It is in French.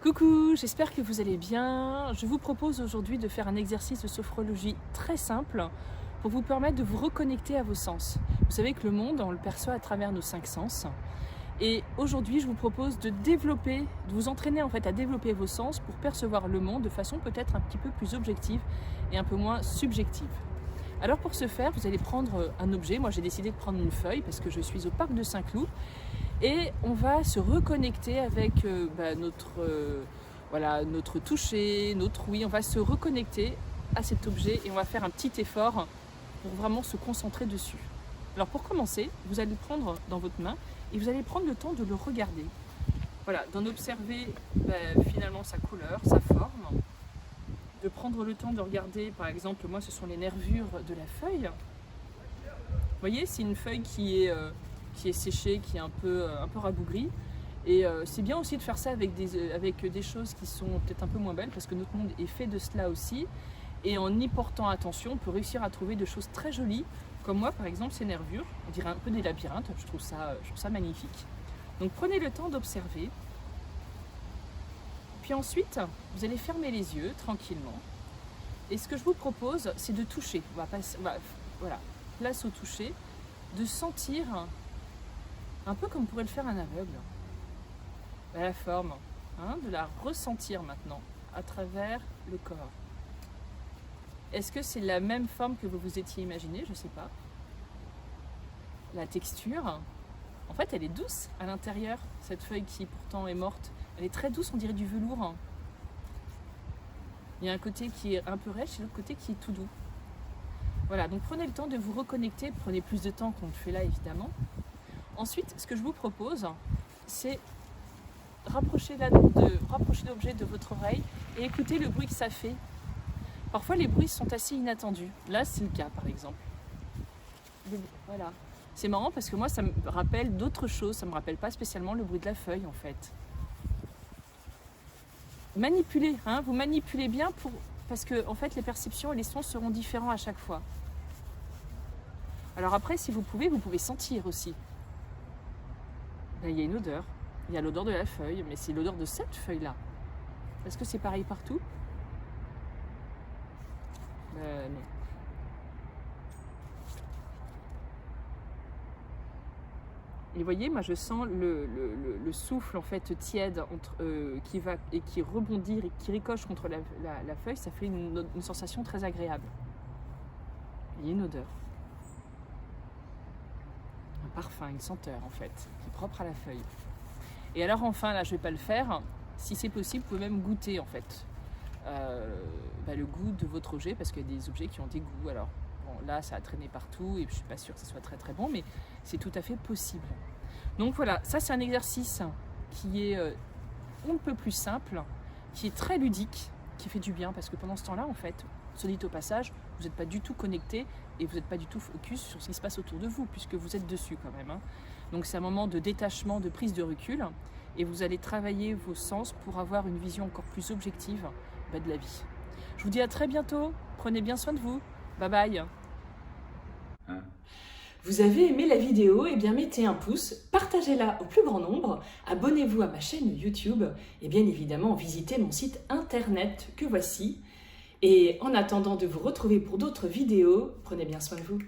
Coucou, j'espère que vous allez bien. Je vous propose aujourd'hui de faire un exercice de sophrologie très simple pour vous permettre de vous reconnecter à vos sens. Vous savez que le monde, on le perçoit à travers nos 5 sens. Et aujourd'hui, je vous propose de vous entraîner en fait à développer vos sens pour percevoir le monde de façon peut-être un petit peu plus objective et un peu moins subjective. Alors pour ce faire, vous allez prendre un objet. Moi, j'ai décidé de prendre une feuille parce que je suis au parc de Saint-Cloud. Et on va se reconnecter avec notre toucher, notre ouïe. On va se reconnecter à cet objet et on va faire un petit effort pour vraiment se concentrer dessus. Alors pour commencer, vous allez le prendre dans votre main et vous allez prendre le temps de le regarder. Voilà, d'en observer finalement sa couleur, sa forme. De prendre le temps de regarder, par exemple, moi ce sont les nervures de la feuille. Vous voyez, c'est une feuille qui est séchée, qui est un peu rabougrie. Et c'est bien aussi de faire ça avec des choses qui sont peut-être un peu moins belles, parce que notre monde est fait de cela aussi. Et en y portant attention, on peut réussir à trouver des choses très jolies, comme moi par exemple ces nervures. On dirait un peu des labyrinthes, je trouve ça magnifique. Donc prenez le temps d'observer. Puis ensuite, vous allez fermer les yeux tranquillement. Et ce que je vous propose, c'est de toucher. Voilà, place au toucher, de sentir un peu comme pourrait le faire un aveugle. La forme, de la ressentir maintenant à travers le corps. Est-ce que c'est la même forme que vous vous étiez imaginé? Je ne sais pas. La texture, en fait, elle est douce à l'intérieur. Cette feuille qui pourtant est morte, elle est très douce, on dirait du velours. Il y a un côté qui est un peu rêche et l'autre côté qui est tout doux. Voilà, donc prenez le temps de vous reconnecter. Prenez plus de temps qu'on le fait là, évidemment. Ensuite, ce que je vous propose, c'est rapprocher l'objet de votre oreille et écouter le bruit que ça fait. Parfois, les bruits sont assez inattendus. Là, c'est le cas, par exemple. Voilà. C'est marrant parce que moi, ça me rappelle d'autres choses. Ça ne me rappelle pas spécialement le bruit de la feuille, en fait. Manipulez, vous manipulez bien parce que, en fait, les perceptions et les sons seront différents à chaque fois. Alors après, si vous pouvez sentir aussi. Il y a une odeur. Il y a l'odeur de la feuille, mais c'est l'odeur de cette feuille-là. Est-ce que c'est pareil partout? Non. Et vous voyez, moi je sens le souffle en fait tiède qui rebondit et qui ricoche contre la feuille. Ça fait une sensation très agréable. Il y a une odeur. Un parfum, une senteur en fait, qui est propre à la feuille. Et alors enfin, là je ne vais pas le faire, si c'est possible, vous pouvez même goûter en fait le goût de votre objet, parce qu'il y a des objets qui ont des goûts. Alors bon, là ça a traîné partout et je ne suis pas sûre que ce soit très très bon, mais c'est tout à fait possible. Donc voilà, ça c'est un exercice qui est on ne peut plus simple, qui est très ludique, qui fait du bien, parce que pendant ce temps-là en fait, soit dit au passage, vous n'êtes pas du tout connecté et vous n'êtes pas du tout focus sur ce qui se passe autour de vous, puisque vous êtes dessus quand même. Donc c'est un moment de détachement, de prise de recul, et vous allez travailler vos sens pour avoir une vision encore plus objective de la vie. Je vous dis à très bientôt, prenez bien soin de vous, bye bye. Vous avez aimé la vidéo? Eh bien mettez un pouce, partagez-la au plus grand nombre, abonnez-vous à ma chaîne YouTube et bien évidemment visitez mon site internet que voici. Et en attendant de vous retrouver pour d'autres vidéos, prenez bien soin de vous.